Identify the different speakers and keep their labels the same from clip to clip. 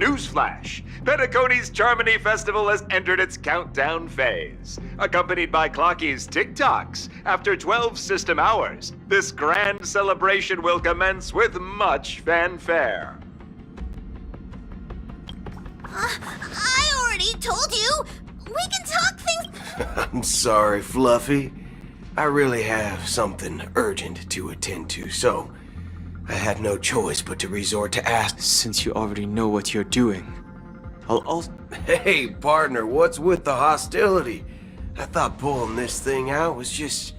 Speaker 1: Newsflash! Penacony's Charmony Festival has entered its countdown phase. Accompanied by Clocky's TikToks, after 12 system hours, this grand celebration will commence with much fanfare.
Speaker 2: I already told you! We can talk things—
Speaker 3: I'm sorry, Fluffy. I really have something urgent to attend to, so I had no choice but to resort to ask.
Speaker 4: Since you already know what you're doing, I'll
Speaker 3: Hey, partner, what's with the hostility? I thought pulling this thing out was just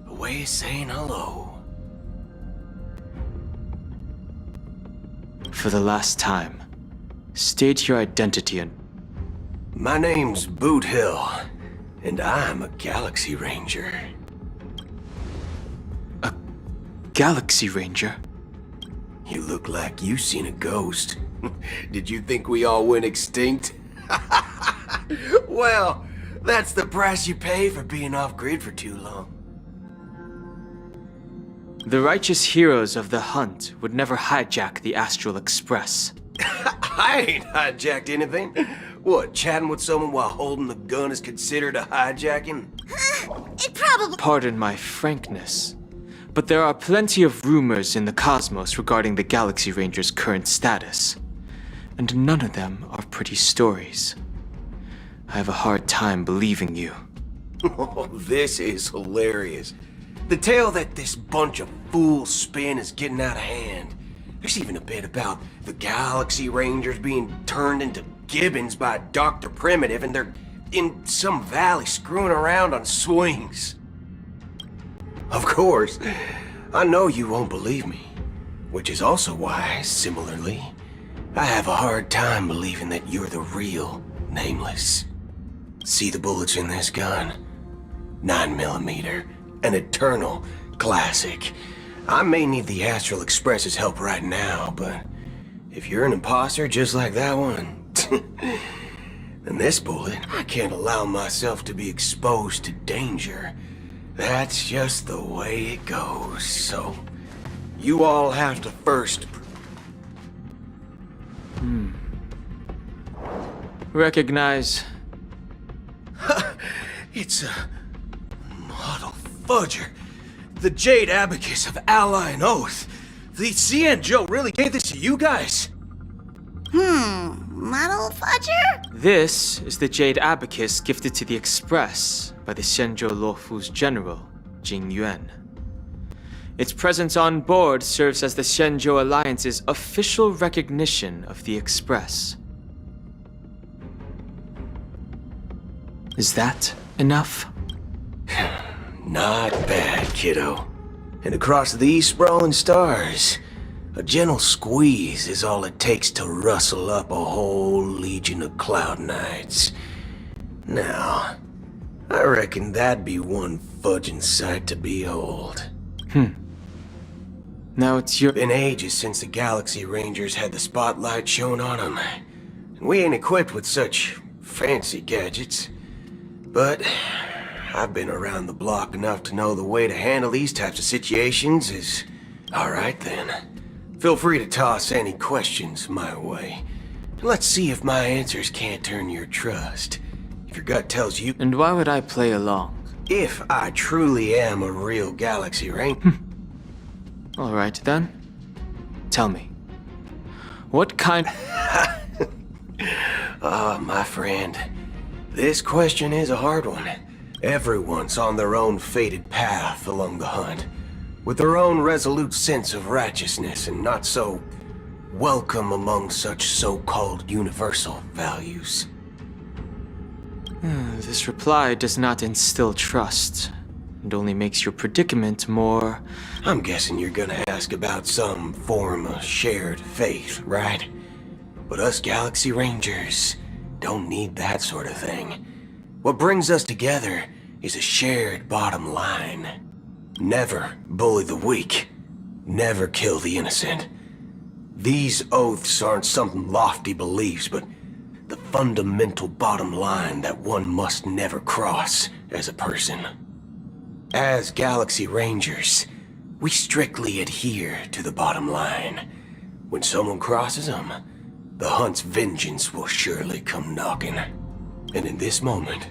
Speaker 3: a way of saying hello.
Speaker 4: For the last time, state your identity and—
Speaker 3: My name's Boothill, and I'm a Galaxy Ranger.
Speaker 4: A Galaxy Ranger?
Speaker 3: You look like you seen a ghost. Did you think we all went extinct? Well, that's the price you pay for being off-grid for too long.
Speaker 4: The righteous heroes of the hunt would never hijack the Astral Express.
Speaker 3: I ain't hijacked anything. What, chatting with someone while holding the gun is considered a hijacking?
Speaker 2: it probably—
Speaker 4: Pardon my frankness, but there are plenty of rumors in the cosmos regarding the Galaxy Ranger's current status, and none of them are pretty stories. I have a hard time believing you.
Speaker 3: Oh, this is hilarious. The tale that this bunch of fools spin is getting out of hand. There's even a bit about the Galaxy Rangers being turned into gibbons by Dr. Primitive, and they're in some valley screwing around on swings. Of course, I know you won't believe me, which is also why, similarly, I have a hard time believing that you're the real Nameless. See the bullets in this gun? 9mm, an eternal classic. I may need the Astral Express's help right now, but if you're an imposter just like that one, then this bullet, I can't allow myself to be exposed to danger. That's just the way it goes, so you all have to first...
Speaker 4: Recognize.
Speaker 3: It's a model fudger. The Jade Abacus of Ally and Oath. The Cian really gave this to you guys?
Speaker 2: Model fudger?
Speaker 4: This is the Jade Abacus gifted to the Express by the Xianzhou Luofu's general, Jing Yuan. Its presence on board serves as the Xianzhou Alliance's official recognition of the Express. Is that enough?
Speaker 3: Not bad, kiddo. And across these sprawling stars, a gentle squeeze is all it takes to rustle up a whole legion of Cloud Knights. Now, I reckon that'd be one fudging sight to behold.
Speaker 4: Now it's your—
Speaker 3: Been ages since the Galaxy Rangers had the spotlight shown on them. And we ain't equipped with such fancy gadgets. But I've been around the block enough to know the way to handle these types of situations is... Alright then. Feel free to toss any questions my way. Let's see if my answers can't turn your trust. If your gut tells you...
Speaker 4: And why would I play along?
Speaker 3: If I truly am a real Galaxy Ranger...
Speaker 4: Alright then. Tell me. What kind—
Speaker 3: my friend. This question is a hard one. Everyone's on their own fated path along the hunt, with their own resolute sense of righteousness and not so welcome among such so-called universal values.
Speaker 4: This reply does not instill trust, and only makes your predicament more—
Speaker 3: I'm guessing you're gonna ask about some form of shared faith, right? But us Galaxy Rangers don't need that sort of thing. What brings us together is a shared bottom line. Never bully the weak. Never kill the innocent. These oaths aren't some lofty beliefs, but the fundamental bottom line that one must never cross as a person. As Galaxy Rangers, we strictly adhere to the bottom line. When someone crosses them, the hunt's vengeance will surely come knocking. And in this moment,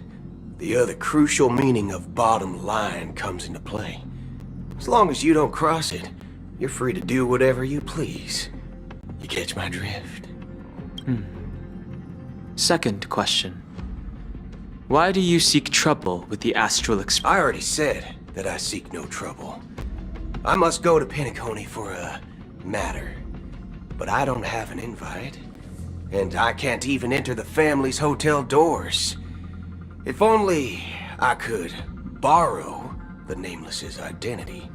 Speaker 3: the other crucial meaning of bottom line comes into play. As long as you don't cross it, you're free to do whatever you please. You catch my drift?
Speaker 4: Second question. Why do you seek trouble with the Astral Express?
Speaker 3: I already said that I seek no trouble. I must go to Penacony for a matter. But I don't have an invite. And I can't even enter the family's hotel doors. If only I could borrow the Nameless's identity.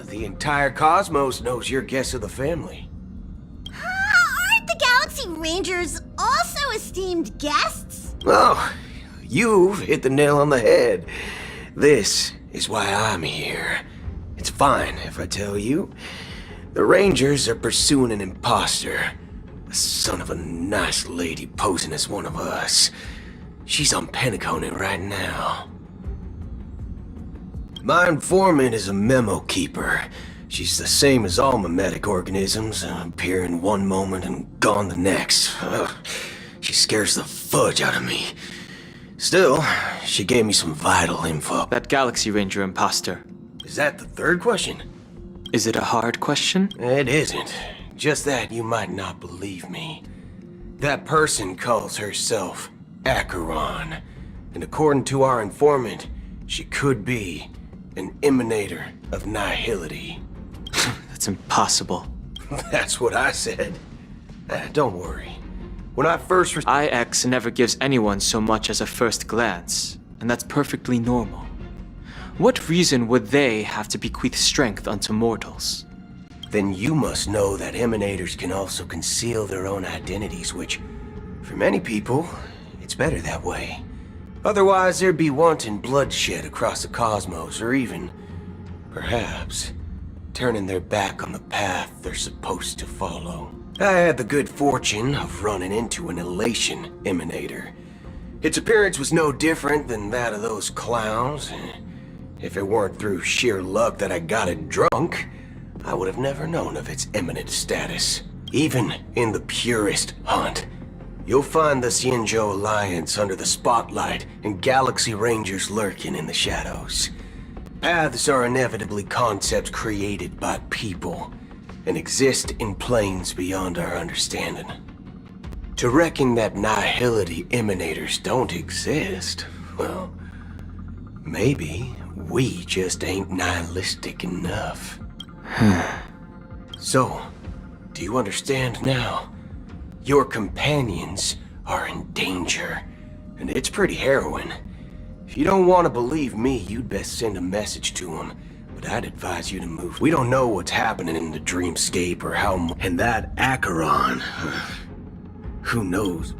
Speaker 3: The entire cosmos knows you're guests of the family.
Speaker 2: Aren't the Galaxy Rangers also esteemed guests?
Speaker 3: Oh, you've hit the nail on the head. This is why I'm here. It's fine if I tell you. The Rangers are pursuing an imposter. A son of a nice lady posing as one of us. She's on Penacony right now. My informant is a memo keeper. She's the same as all mimetic organisms, appearing one moment and gone the next. She scares the fudge out of me. Still, she gave me some vital info.
Speaker 4: That Galaxy Ranger imposter.
Speaker 3: Is that the third question?
Speaker 4: Is it a hard question?
Speaker 3: It isn't. Just that you might not believe me. That person calls herself Acheron. And according to our informant, she could be an emanator of nihility.
Speaker 4: That's impossible.
Speaker 3: That's what I said. Don't worry. When I first
Speaker 4: IX never gives anyone so much as a first glance, and that's perfectly normal. What reason would they have to bequeath strength unto mortals?
Speaker 3: Then you must know that emanators can also conceal their own identities, which, for many people, it's better that way. Otherwise, there'd be wanton bloodshed across the cosmos, or even, perhaps, turning their back on the path they're supposed to follow. I had the good fortune of running into an elation emanator. Its appearance was no different than that of those clowns. If it weren't through sheer luck that I got it drunk, I would have never known of its eminent status. Even in the purest hunt, you'll find the Xianzhou Alliance under the spotlight and Galaxy Rangers lurking in the shadows. Paths are inevitably concepts created by people and exist in planes beyond our understanding. To reckon that nihility emanators don't exist, well, maybe we just ain't nihilistic enough. So, do you understand now? Your companions are in danger, and it's pretty harrowing. If you don't want to believe me, you'd best send a message to them, but I'd advise you to move. We don't know what's happening in the dreamscape or how and that Acheron, who knows?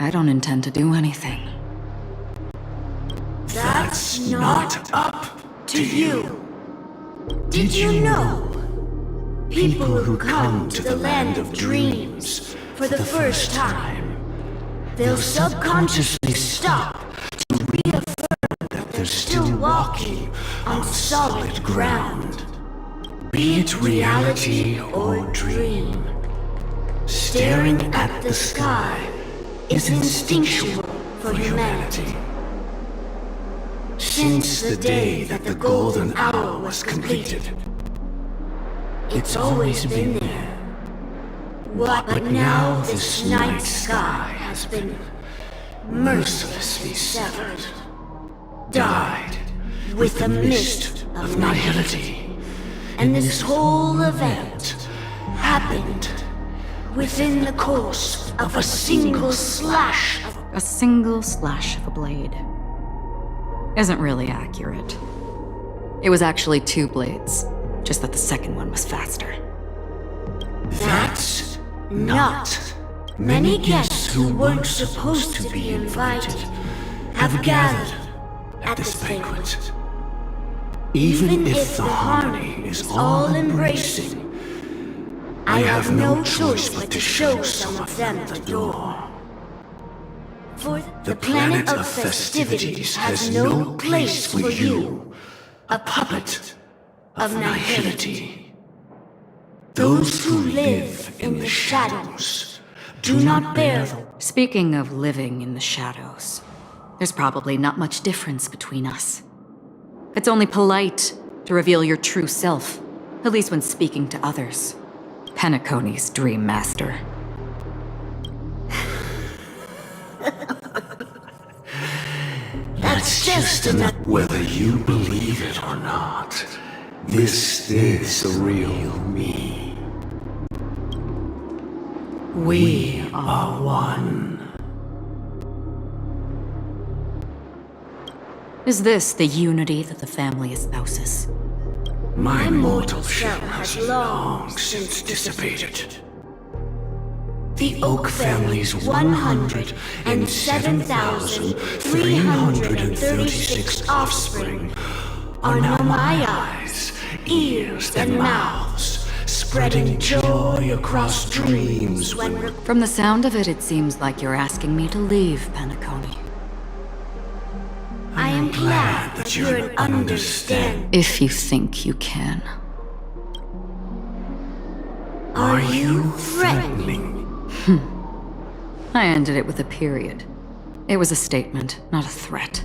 Speaker 5: I don't intend to do anything.
Speaker 6: That's not up to you. Did you know? People who come to the land of dreams for the first time, they'll subconsciously stop to reaffirm that they're still walking on solid ground. Be it reality or dream, staring at the sky is instinctual for humanity. Since the day that the golden hour was completed, it's always been there. But now this night sky has been mercilessly severed, dyed with the mist of nihility. And this whole event happened within the course of a single slash of...
Speaker 5: A single slash of a blade isn't really accurate. It was actually 2 blades, just that the second one was faster.
Speaker 6: That's not many guesses who weren't supposed to be invited have gathered at this banquet. Even if the harmony is all-embracing, I have no choice but to show some of them the door. For the planet of festivities has no place for you, a puppet of nihility. Those who live in the shadows do not bear the...
Speaker 5: Speaking of living in the shadows, there's probably not much difference between us. It's only polite to reveal your true self, at least when speaking to others. Penacony's Dream Master.
Speaker 6: That's just enough.
Speaker 7: Whether you believe it or not, this is the real me.
Speaker 6: We are one.
Speaker 5: Is this the unity that the family espouses?
Speaker 7: My mortal shell has long since dissipated.
Speaker 6: The Oak family's 107,336 offspring are now my eyes, ears, and mouths, spreading joy across dreams when...
Speaker 5: From the sound of it, it seems like you're asking me to leave, Penacony.
Speaker 6: I am glad that you're an understanding.
Speaker 5: If you think you can.
Speaker 6: Are you threatening?
Speaker 5: I ended it with a period. It was a statement, not a threat.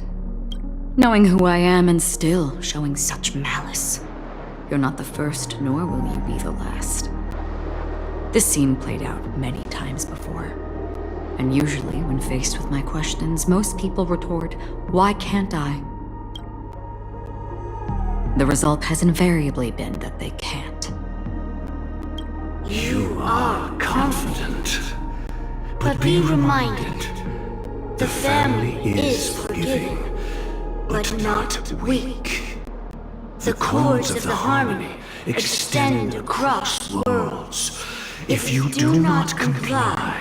Speaker 5: Knowing who I am and still showing such malice. You're not the first, nor will you be the last. This scene played out many times before. And usually, when faced with my questions, most people retort, "Why can't I?" The result has invariably been that they can't.
Speaker 6: You are confident. But be reminded, the family is forgiving, but not weak. The cords of the harmony extend across worlds. If you do not comply,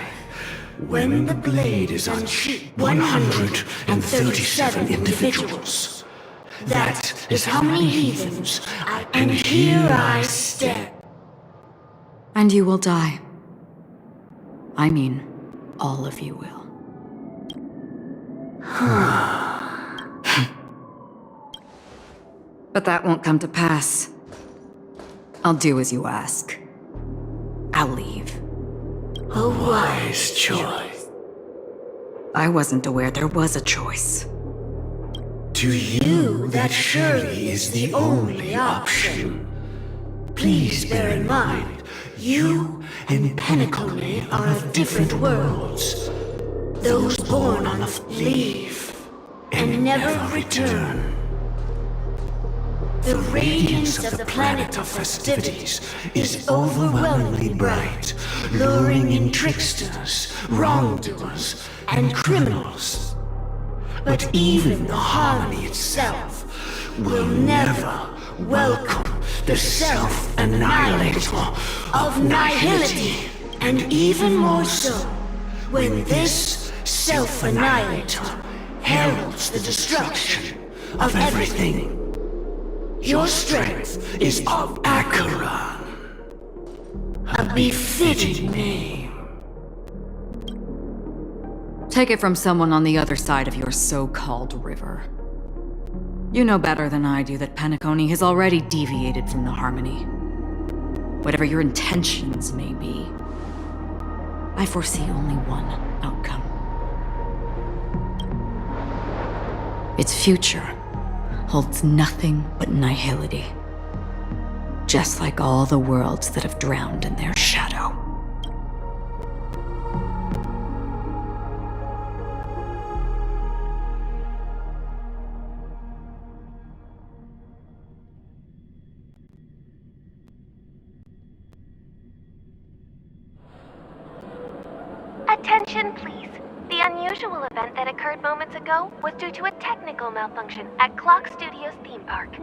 Speaker 6: when the blade is unsheathed, 137 individuals. That is how many heathens, and here I stand.
Speaker 5: And you will die. I mean, all of you will. But that won't come to pass. I'll do as you ask. I'll leave.
Speaker 6: A wise choice.
Speaker 5: I wasn't aware there was a choice.
Speaker 6: To you, that surely is the only option. Please bear in mind, you and Penacony are of different worlds. Those born on leave and never return. The radiance of the planet of festivities is overwhelmingly bright, luring in tricksters, wrongdoers, and criminals. But even the harmony itself will never welcome the self-annihilator of nihility, and even more so, when this self-annihilator heralds the destruction of everything. Your strength is of Acheron, a befitting name.
Speaker 5: Take it from someone on the other side of your so-called river. You know better than I do that Penacony has already deviated from the harmony. Whatever your intentions may be, I foresee only one outcome. Its future holds nothing but nihility. Just like all the worlds that have drowned in their shadow.
Speaker 8: Attention, please. The unusual event that occurred moments ago was due to a technical malfunction at Clock Studios theme park.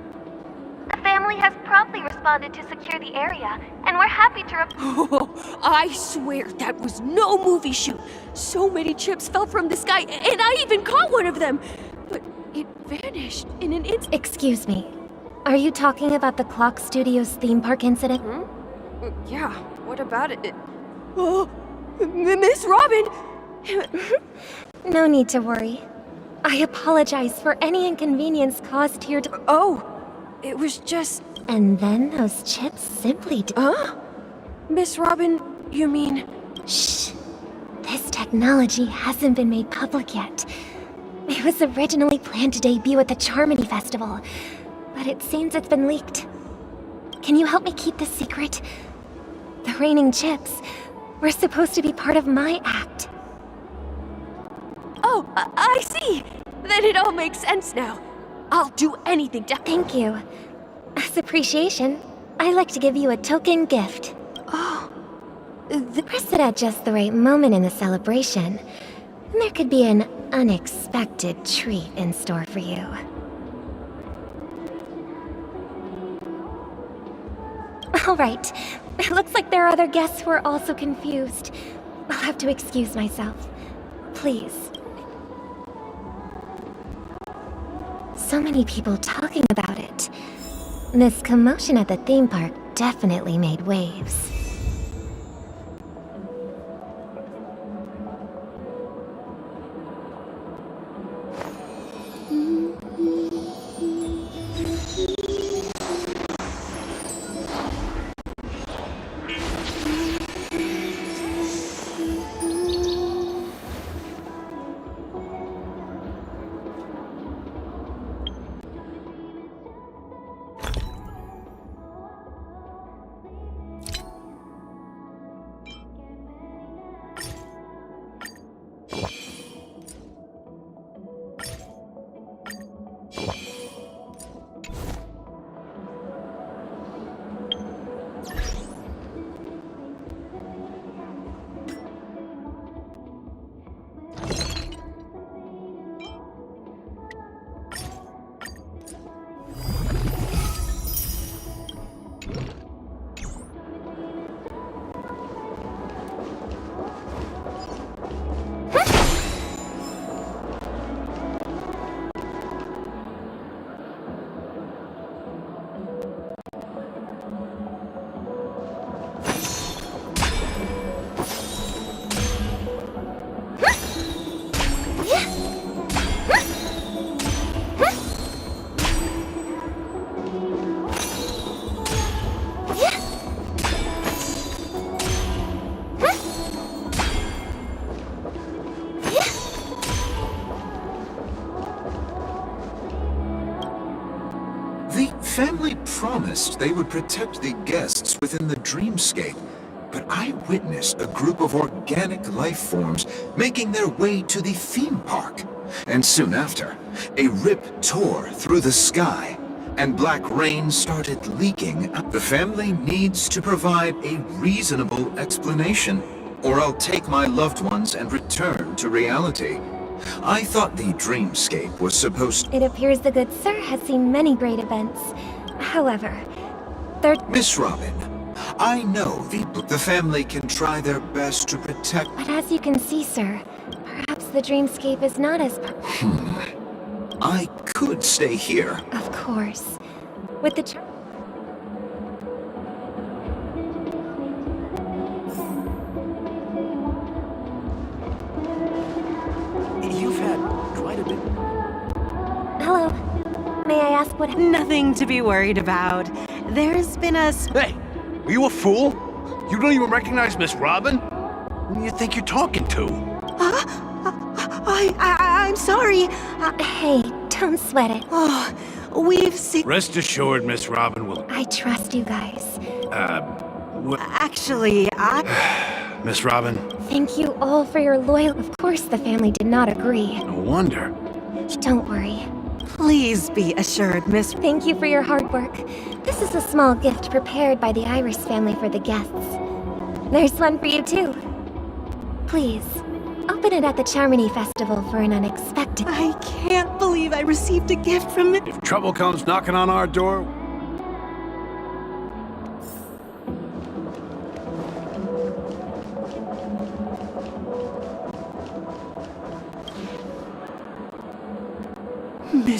Speaker 8: The family has promptly responded to secure the area, and we're happy to
Speaker 6: I swear that was no movie shoot. So many chips fell from the sky, and I even caught one of them. But it vanished in an instant.
Speaker 8: Excuse me. Are you talking about the Clock Studios theme park incident?
Speaker 6: Yeah, what about it? Oh, Miss Robin!
Speaker 8: No need to worry. I apologize for any inconvenience caused to your
Speaker 6: Oh, it was just...
Speaker 8: And then those chips simply
Speaker 6: Huh? Miss Robin, you mean...
Speaker 8: Shh. This technology hasn't been made public yet. It was originally planned to debut at the Charmony Festival, but it seems it's been leaked. Can you help me keep this secret? The raining chips were supposed to be part of my act.
Speaker 6: Oh, I see! Then it all makes sense now. I'll do anything to...
Speaker 8: Thank you. As appreciation, I'd like to give you a token gift.
Speaker 6: Oh...
Speaker 8: Press it at just the right moment in the celebration. There could be an unexpected treat in store for you. All right. It looks like there are other guests who are also confused. I'll have to excuse myself. Please. So many people talking about it. This commotion at the theme park definitely made waves.
Speaker 9: The family promised they would protect the guests within the dreamscape, but I witnessed a group of organic life forms making their way to the theme park. And soon after, a rip tore through the sky, and black rain started leaking. The family needs to provide a reasonable explanation, or I'll take my loved ones and return to reality. I thought the dreamscape was supposed...
Speaker 8: It appears the good sir has seen many great events. However,
Speaker 9: Miss Robin, I know the family can try their best to protect...
Speaker 8: But as you can see, sir, perhaps the dreamscape is not as...
Speaker 9: I could stay here.
Speaker 8: Of course. With the...
Speaker 3: You've had quite a bit.
Speaker 8: Hello. May I ask what...
Speaker 10: Nothing to be worried about. There's been a...
Speaker 11: Hey, are you a fool? You don't even recognize Miss Robin? Who do you think you're talking to?
Speaker 10: I'm sorry.
Speaker 8: Hey, don't sweat it.
Speaker 10: Oh, we've seen...
Speaker 11: Rest assured, Miss Robin will...
Speaker 8: I trust you guys.
Speaker 10: Actually,
Speaker 11: Miss Robin?
Speaker 8: Thank you all for your loyalty. Of course the family did not agree.
Speaker 11: No wonder.
Speaker 8: Don't worry.
Speaker 10: Please be assured, Miss...
Speaker 8: Thank you for your hard work. This is a small gift prepared by the Iris family for the guests. There's one for you too. Please, open it at the Charmony Festival for an unexpected...
Speaker 10: I can't believe I received a gift from it.
Speaker 11: If trouble comes knocking on our door,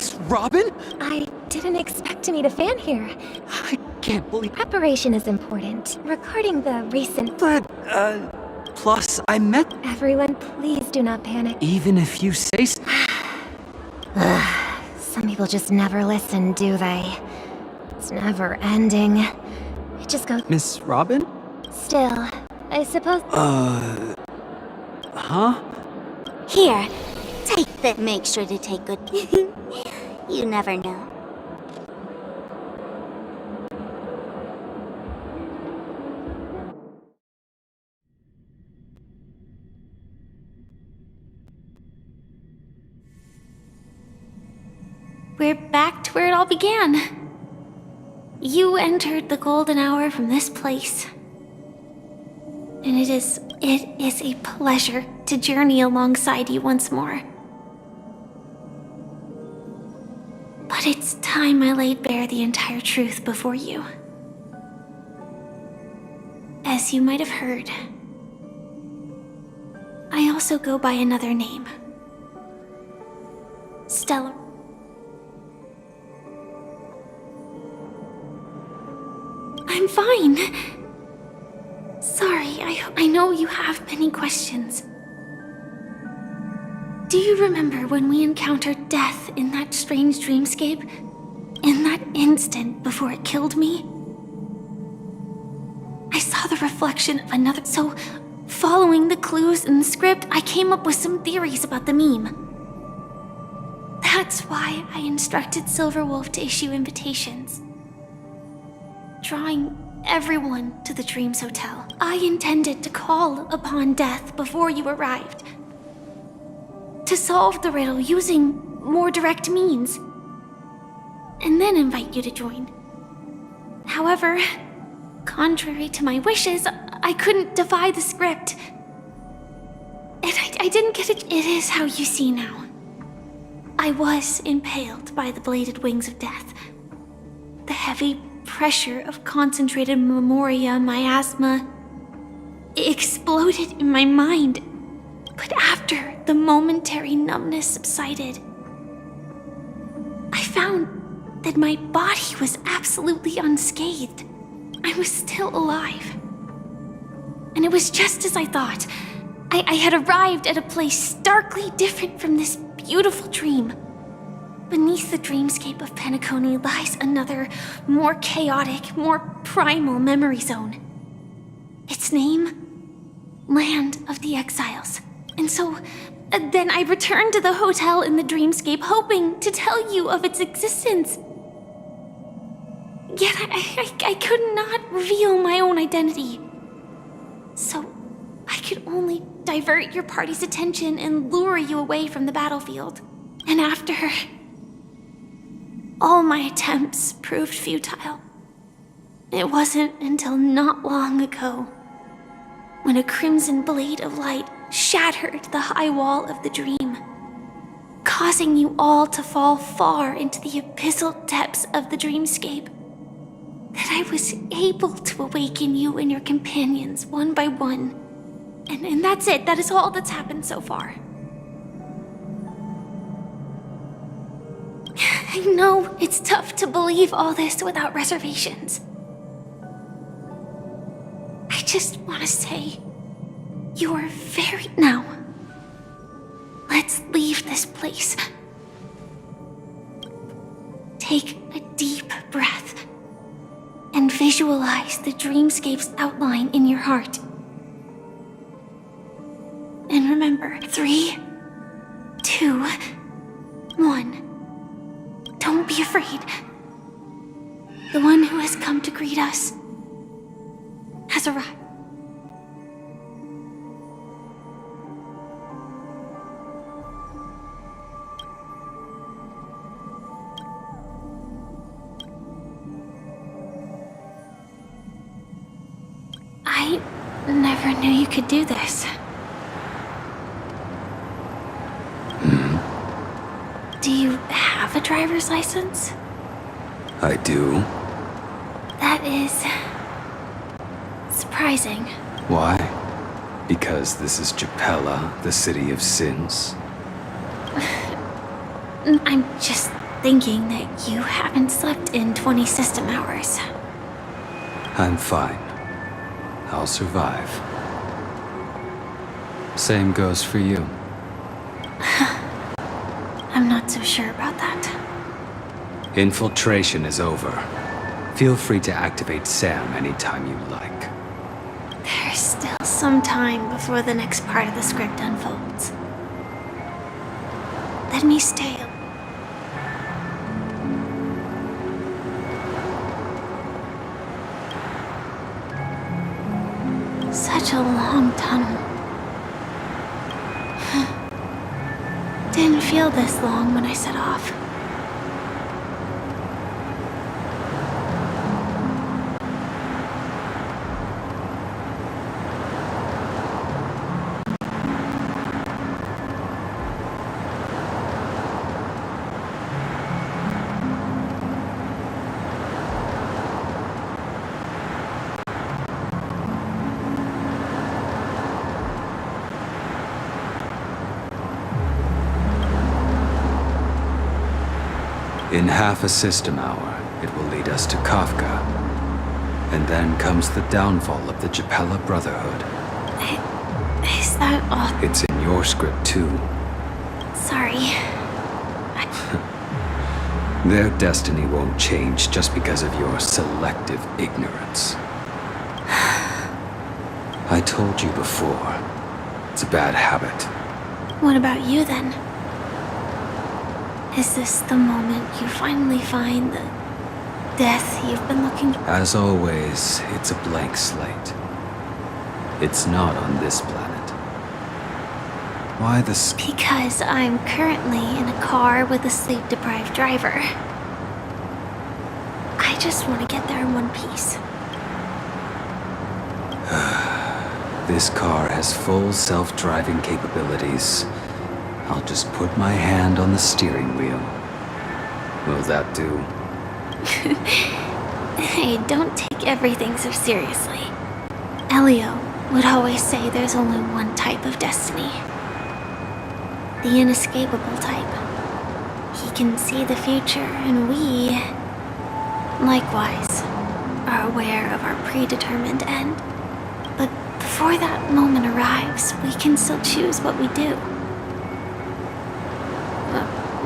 Speaker 12: Miss Robin?
Speaker 8: I didn't expect to meet a fan here.
Speaker 12: I can't believe...
Speaker 8: Preparation is important. Regarding the recent...
Speaker 12: But, plus I met...
Speaker 8: Everyone, please do not panic.
Speaker 12: Even if you say so.
Speaker 8: Some people just never listen, do they? It's never ending. It just goes...
Speaker 12: Miss Robin?
Speaker 8: Still, I suppose...
Speaker 12: Huh?
Speaker 2: Here, take that. Make sure to take good. You never know. We're back to where it all began. You entered the golden hour from this place. And it is a pleasure to journey alongside you once more. But it's time I laid bare the entire truth before you. As you might have heard, I also go by another name. Stellaron. I'm fine. Sorry, I know you have many questions. Do you remember when we encountered death in that strange dreamscape? In that instant before it killed me? I saw the reflection of another... So, following the clues in the script, I came up with some theories about the meme. That's why I instructed Silverwolf to issue invitations, drawing everyone to the Dreams Hotel. I intended to call upon death before you arrived, to solve the riddle using more direct means, and then invite you to join. However, contrary to my wishes, I couldn't defy the script. And I didn't get it. It is how you see now. I was impaled by the bladed wings of death. The heavy pressure of concentrated memoria, miasma, exploded in my mind. But after the momentary numbness subsided, I found that my body was absolutely unscathed. I was still alive. And it was just as I thought. I had arrived at a place starkly different from this beautiful dream. Beneath the dreamscape of Penacony lies another, more chaotic, more primal memory zone. Its name? Land of the Exiles. And so, then I returned to the hotel in the dreamscape, hoping to tell you of its existence. Yet I could not reveal my own identity. So, I could only divert your party's attention and lure you away from the battlefield. And after... all my attempts proved futile. It wasn't until not long ago, when a crimson blade of light shattered the high wall of the dream, causing you all to fall far into the abyssal depths of the dreamscape, that I was able to awaken you and your companions one by one. And that's it. That is all that's happened so far. I know it's tough to believe all this without reservations. I just want to say, you are very... Now, let's leave this place. Take a deep breath and visualize the dreamscape's outline in your heart. And remember, 3, 2, 1. Don't be afraid. The one who has come to greet us has arrived. I never knew you could do this. Do you have a driver's license?
Speaker 7: I do.
Speaker 2: That is... surprising.
Speaker 7: Why? Because this is Japella, the city of sins?
Speaker 2: I'm just thinking that you haven't slept in 20 system hours.
Speaker 12: I'm fine. I'll survive. Same goes for you.
Speaker 2: I'm not so sure about that.
Speaker 12: Infiltration is over. Feel free to activate Sam anytime you like.
Speaker 2: There's still some time before the next part of the script unfolds. Let me stay. Such a long tunnel. Didn't feel this long when I set off.
Speaker 12: In half a system hour, it will lead us to Kafka. And then comes the downfall of the Japella Brotherhood.
Speaker 2: Is that all?
Speaker 12: It's in your script too.
Speaker 2: Sorry.
Speaker 12: Their destiny won't change just because of your selective ignorance. I told you before, it's a bad habit.
Speaker 2: What about you then? Is this the moment you finally find the death you've been looking for?
Speaker 12: As always, it's a blank slate. It's not on this planet. Why the
Speaker 2: Because I'm currently in a car with a sleep-deprived driver. I just want to get there in one piece.
Speaker 12: This car has full self-driving capabilities. I'll just put my hand on the steering wheel. Will that do?
Speaker 2: Hey, don't take everything so seriously. Elio would always say there's only one type of destiny. The inescapable type. He can see the future, and we, likewise, are aware of our predetermined end. But before that moment arrives, we can still choose what we do.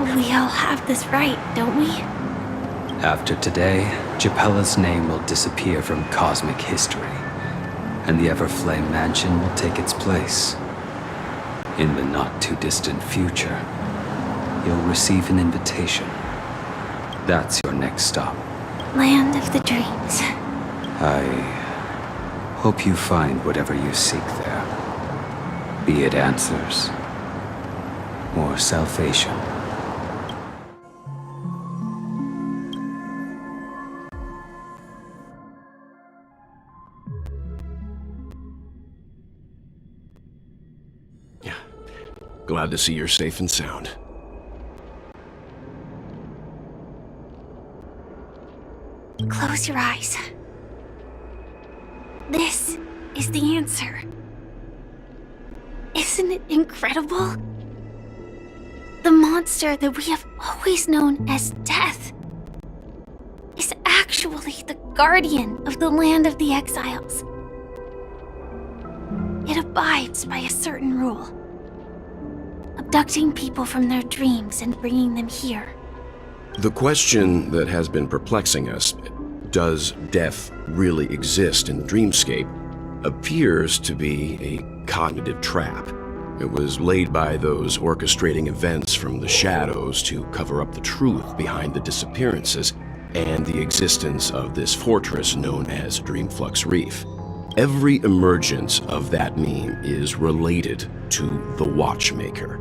Speaker 2: We all have this right, don't we?
Speaker 12: After today, Japella's name will disappear from cosmic history, and the Everflame Mansion will take its place. In the not-too-distant future, you'll receive an invitation. That's your next stop.
Speaker 2: Land of the dreams.
Speaker 12: I hope you find whatever you seek there. Be it answers or salvation.
Speaker 13: Glad to see you're safe and sound.
Speaker 2: Close your eyes. This is the answer. Isn't it incredible? The monster that we have always known as Death is actually the guardian of the land of the exiles. It abides by a certain rule. Abducting people from their dreams and bringing them here.
Speaker 13: The question that has been perplexing us, does death really exist in the dreamscape, appears to be a cognitive trap. It was laid by those orchestrating events from the shadows to cover up the truth behind the disappearances and the existence of this fortress known as Dreamflux Reef. Every emergence of that meme is related to the Watchmaker.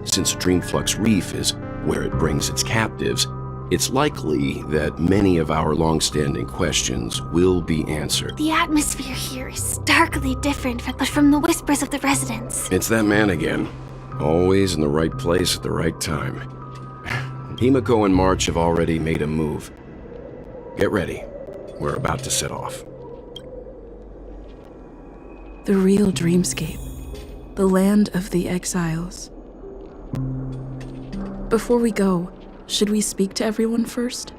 Speaker 13: Since Dreamflux Reef is where it brings its captives, it's likely that many of our long-standing questions will be answered.
Speaker 2: The atmosphere here is starkly different from the whispers of the residents.
Speaker 13: It's that man again. Always in the right place at the right time. Himiko and March have already made a move. Get ready. We're about to set off.
Speaker 14: The real dreamscape. The land of the exiles. Before we go, Should we speak to everyone first?